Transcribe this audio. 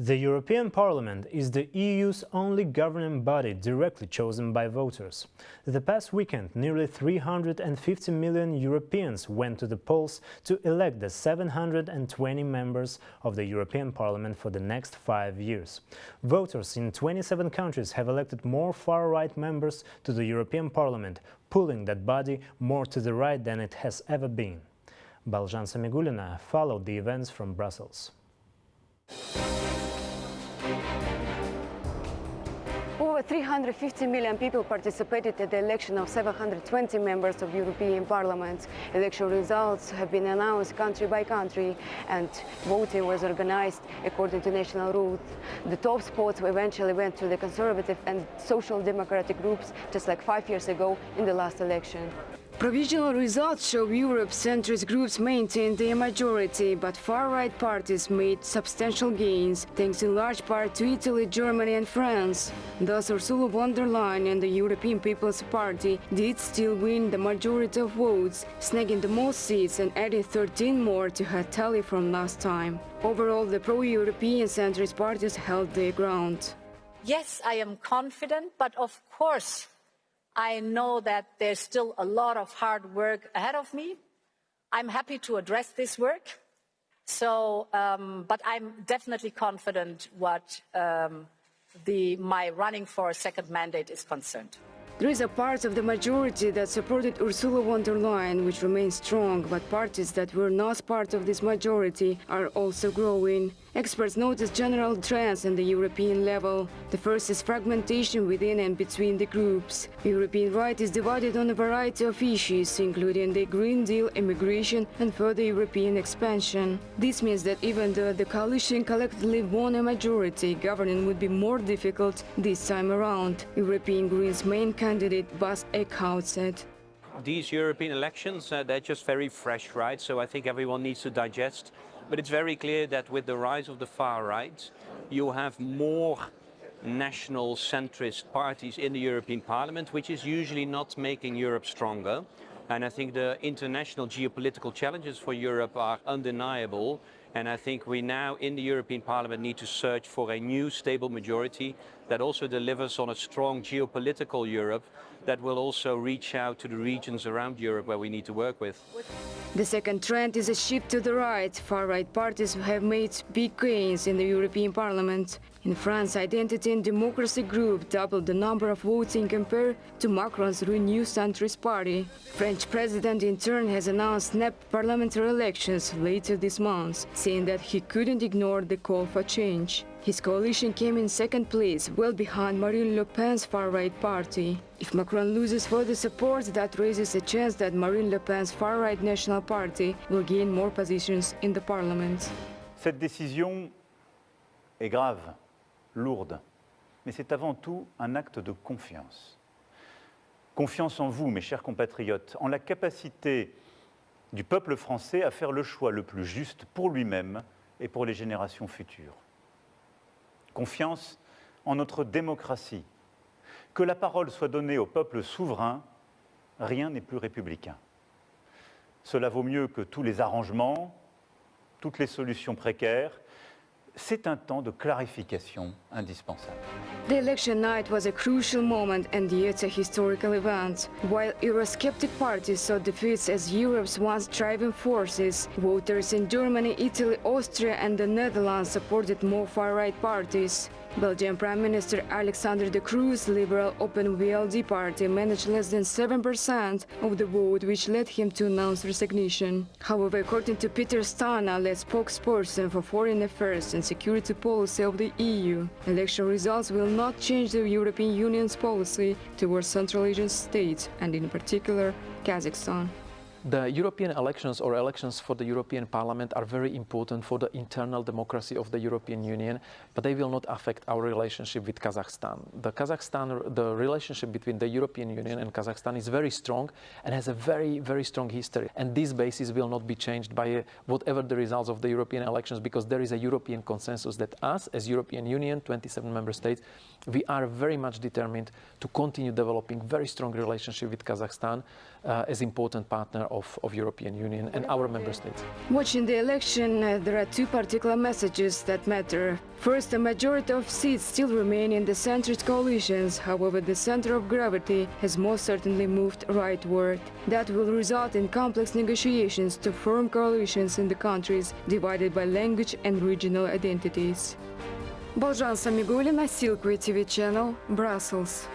The European Parliament is the EU's only governing body directly chosen by voters. The past weekend, nearly 350 million Europeans went to the polls to elect the 720 members of the European Parliament for the next 5 years. Voters in 27 countries have elected more far-right members to the European Parliament, pulling that body more to the right than it has ever been. Balzhan Samigulina followed the events from Brussels. Over 350 million people participated in the election of 720 members of European Parliament. Election results have been announced country by country, and voting was organized according to national rules. The top spots eventually went to the conservative and social democratic groups, just like 5 years ago in the last election. Provisional results show Europe's centrist groups maintained their majority, but far-right parties made substantial gains, thanks in large part to Italy, Germany and France. Thus, Ursula von der Leyen and the European People's Party did still win the majority of votes, snagging the most seats and adding 13 more to her tally from last time. Overall, the pro-European centrist parties held their ground. Yes, I am confident, but of course, I know that there's still a lot of hard work ahead of me. I'm happy to address this work. But I'm definitely confident what my running for a second mandate is concerned. There is a part of the majority that supported Ursula von der Leyen, which remains strong, but parties that were not part of this majority are also growing. Experts notice general trends on the European level. The first is fragmentation within and between the groups. The European right is divided on a variety of issues, including the Green Deal, immigration and further European expansion. This means that even though the coalition collectively won a majority, governing would be more difficult this time around. European Greens' main candidate Bas Eickhout said. These European elections, they're just very fresh, right? So I think everyone needs to digest. But it's very clear that with the rise of the far right, you have more national centrist parties in the European Parliament, which is usually not making Europe stronger. And I think the international geopolitical challenges for Europe are undeniable. And I think we now in the European Parliament need to search for a new stable majority that also delivers on a strong geopolitical Europe that will also reach out to the regions around Europe where we need to work with. The second trend is a shift to the right. Far-right parties have made big gains in the European Parliament. In France, Identity and Democracy group doubled the number of votes compared to Macron's Renew centrist party. French president in turn has announced snap parliamentary elections later this month, saying that he couldn't ignore the call for change. His coalition came in second place, well behind Marine Le Pen's far-right party. If Macron loses further support, that raises a chance that Marine Le Pen's far-right National Party will gain more positions in the parliament. Cette décision est grave, lourde, mais c'est avant tout un acte de confiance. Confiance en vous, mes chers compatriotes, en la capacité du peuple français à faire le choix le plus juste pour lui-même et pour les générations futures. Confiance en notre démocratie. Que la parole soit donnée au peuple souverain, rien n'est plus républicain. Cela vaut mieux que tous les arrangements, toutes les solutions précaires. C'est un temps de clarification indispensable. The election night was a crucial moment and yet a historical event. While Eurosceptic parties saw defeats as Europe's once driving forces, voters in Germany, Italy, Austria and the Netherlands supported more far-right parties. Belgian Prime Minister Alexander De Croo's Liberal Open VLD party managed less than 7% of the vote, which led him to announce resignation. However, according to Peter Stana, the spokesperson for foreign affairs and security policy of the EU, election results will not change the European Union's policy towards Central Asian states, and in particular, Kazakhstan. The European elections or elections for the European Parliament are very important for the internal democracy of the European Union, but they will not affect our relationship with Kazakhstan. The relationship between the European Union and Kazakhstan is very strong and has a very, very strong history. And this basis will not be changed by whatever the results of the European elections, because there is a European consensus that us, as European Union, 27 member states, we are very much determined to continue developing very strong relationship with Kazakhstan as important partner of European Union and our member states. Watching the election, there are two particular messages that matter. First, a majority of seats still remain in the centrist coalitions. However, the center of gravity has most certainly moved rightward. That will result in complex negotiations to form coalitions in the countries divided by language and regional identities. Balzhan Samigulina, Silkway TV channel, Brussels.